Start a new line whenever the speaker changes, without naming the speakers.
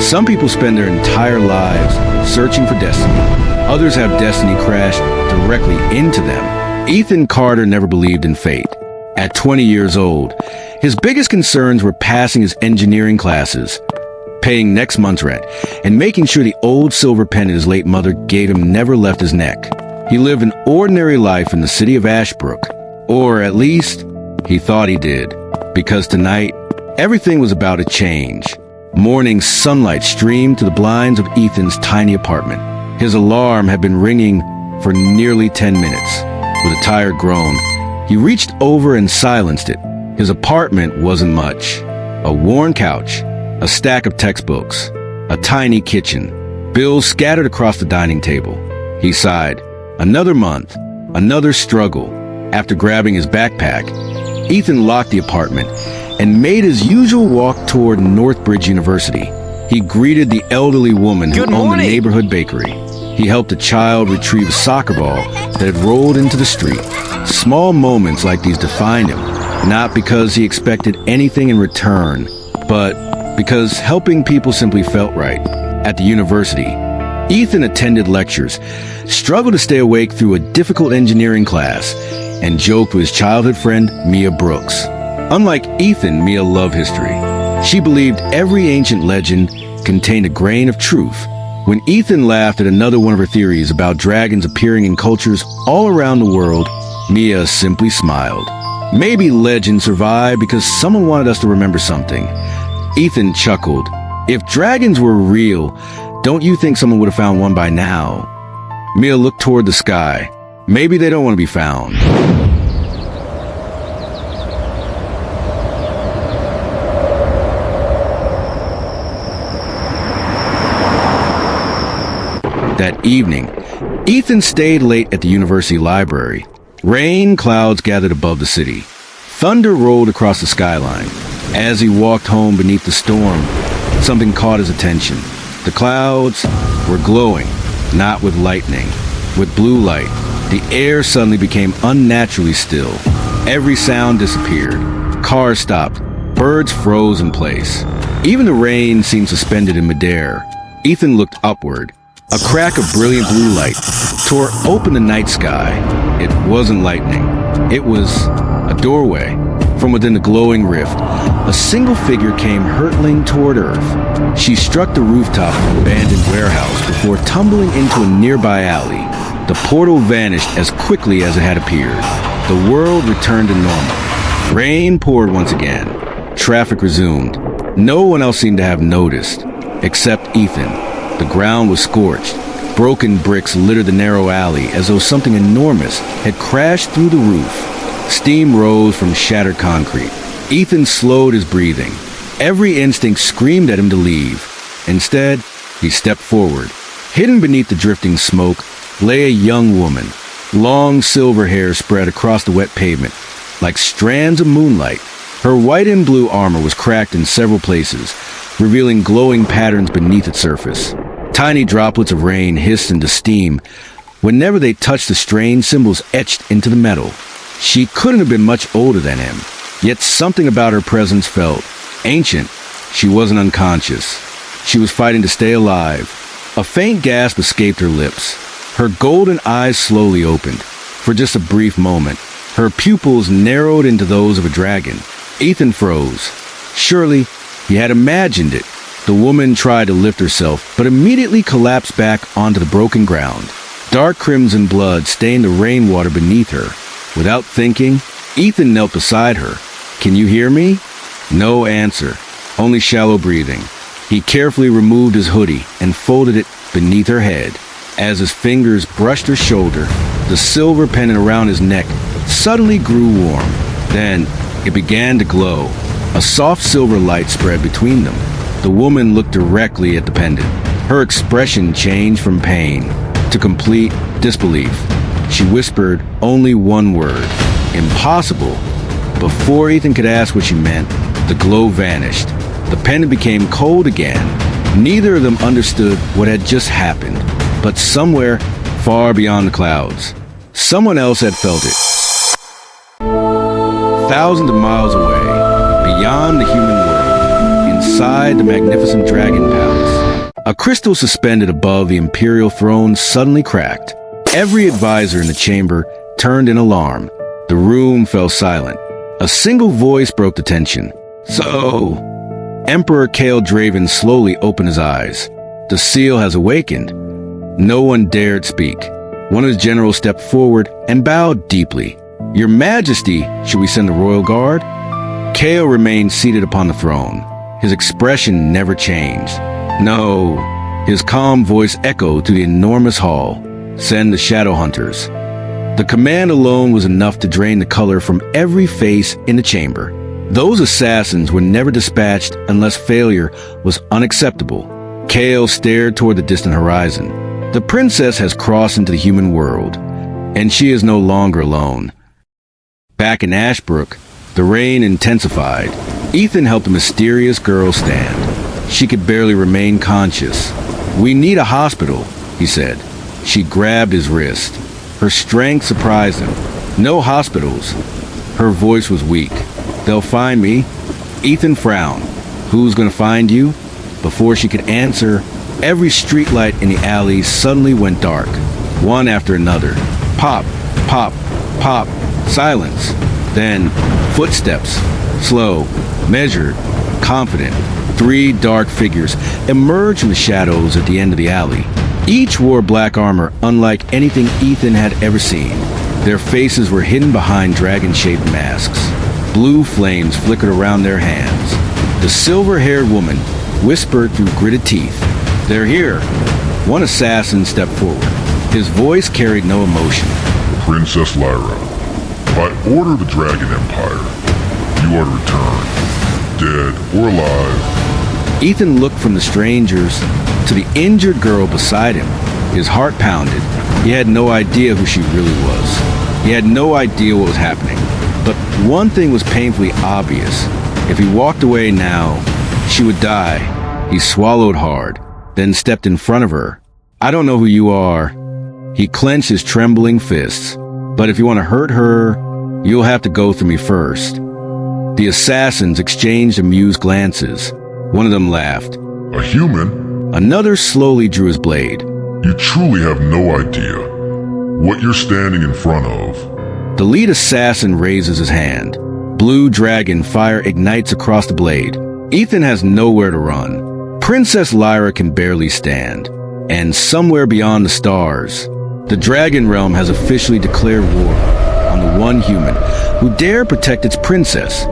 Some people spend their entire lives searching for destiny. Others have destiny crash directly into them. Ethan Carter never believed in fate. At 20 years old, his biggest concerns were passing his engineering classes, paying next month's rent, and making sure the old silver pendant his late mother gave him never left his neck. He lived an ordinary life in the city of Ashbrook. Or at least, he thought he did. Because tonight, everything was about to change. Morning sunlight streamed to the blinds of Ethan's tiny apartment. His alarm had been ringing for nearly 10 minutes. With a tired groan, he reached over and silenced it. His apartment wasn't much. A worn couch, a stack of textbooks, a tiny kitchen, bills scattered across the dining table. He sighed. Another month, another struggle. After grabbing his backpack, Ethan locked the apartment and made his usual walk toward Northbridge University. He greeted the elderly woman who owned the neighborhood bakery. He helped a child retrieve a soccer ball that had rolled into the street. Small moments like these defined him, not because he expected anything in return, but because helping people simply felt right. At the university, Ethan attended lectures, struggled to stay awake through a difficult engineering class, and joked with his childhood friend, Mia Brooks. Unlike Ethan, Mia loved history. She believed every ancient legend contained a grain of truth. When Ethan laughed at another one of her theories about dragons appearing in cultures all around the world, Mia simply smiled. Maybe legends survived because someone wanted us to remember something. Ethan chuckled. If dragons were real, don't you think someone would have found one by now? Mia looked toward the sky. Maybe they don't want to be found. That evening, Ethan stayed late at the university library. Rain clouds gathered above the city. Thunder rolled across the skyline. As he walked home beneath the storm, something caught his attention. The clouds were glowing, not with lightning, with blue light. The air suddenly became unnaturally still. Every sound disappeared. Cars stopped. Birds froze in place. Even the rain seemed suspended in midair. Ethan looked upward. A crack of brilliant blue light tore open the night sky. It wasn't lightning. It was a doorway. From within the glowing rift, a single figure came hurtling toward Earth. She struck the rooftop of an abandoned warehouse before tumbling into a nearby alley. The portal vanished as quickly as it had appeared. The world returned to normal. Rain poured once again. Traffic resumed. No one else seemed to have noticed, except Ethan. The ground was scorched. Broken bricks littered the narrow alley as though something enormous had crashed through the roof. Steam rose from shattered concrete. Ethan slowed his breathing. Every instinct screamed at him to leave. Instead, he stepped forward. Hidden beneath the drifting smoke lay a young woman. Long silver hair spread across the wet pavement like strands of moonlight. Her white and blue armor was cracked in several places, revealing glowing patterns beneath its surface. Tiny droplets of rain hissed into steam whenever they touched the strange symbols etched into the metal. She couldn't have been much older than him, yet something about her presence felt ancient. She wasn't unconscious. She was fighting to stay alive. A faint gasp escaped her lips. Her golden eyes slowly opened. For just a brief moment, her pupils narrowed into those of a dragon. Ethan froze. Surely, he had imagined it. The woman tried to lift herself, but immediately collapsed back onto the broken ground. Dark crimson blood stained the rainwater beneath her. Without thinking, Ethan knelt beside her. "Can you hear me?" No answer, only shallow breathing. He carefully removed his hoodie and folded it beneath her head. As his fingers brushed her shoulder, the silver pendant around his neck suddenly grew warm. Then it began to glow. A soft silver light spread between them. The woman looked directly at the pendant. Her expression changed from pain to complete disbelief. She whispered only one word: impossible. Before Ethan could ask what she meant, the glow vanished. The pendant became cold again. Neither of them understood what had just happened, but somewhere far beyond the clouds, someone else had felt it. Thousands of miles away, beyond the human world, inside the magnificent dragon palace, A crystal suspended above the imperial throne suddenly cracked. Every advisor in the chamber turned in alarm. The room fell silent. A single voice broke the tension. So, Emperor Kale Draven slowly opened his eyes. The seal has awakened. No one dared speak. One of his generals stepped forward and bowed deeply. Your Majesty, should we send the royal guard? Kale remained seated upon the throne. His expression never changed. No, his calm voice echoed through the enormous hall. Send the shadow hunters. The command alone was enough to drain the color from every face in the chamber. Those assassins were never dispatched unless failure was unacceptable. Kale stared toward the distant horizon. The princess has crossed into the human world, and she is no longer alone. Back in Ashbrook, the rain intensified. Ethan helped a mysterious girl stand. She could barely remain conscious. We need a hospital, he said. She grabbed his wrist. Her strength surprised him. No hospitals. Her voice was weak. They'll find me. Ethan frowned. Who's gonna find you? Before she could answer, every streetlight in the alley suddenly went dark, one after another. Pop, pop, pop, silence. Then, footsteps, slow, measured, confident. 3 dark figures emerged from the shadows at the end of the alley. Each wore black armor unlike anything Ethan had ever seen. Their faces were hidden behind dragon-shaped masks. Blue flames flickered around their hands. The silver-haired woman whispered through gritted teeth, "They're here." One assassin stepped forward. His voice carried no emotion.
Princess Lyra, by order of the Dragon Empire, you are to return, dead or alive.
Ethan looked from the strangers to the injured girl beside him. His heart pounded. He had no idea who she really was. He had no idea what was happening. But one thing was painfully obvious. If he walked away now, she would die. He swallowed hard, then stepped in front of her. "I don't know who you are." He clenched his trembling fists. "But if you want to hurt her, you'll have to go through me first." The assassins exchanged amused glances. One of them laughed.
A human?
Another slowly drew his blade.
You truly have no idea what you're standing in front of.
The lead assassin raises his hand. Blue dragon fire ignites across the blade. Ethan has nowhere to run. Princess Lyra can barely stand. And somewhere beyond the stars, the Dragon Realm has officially declared war on the one human who dare protect its princess.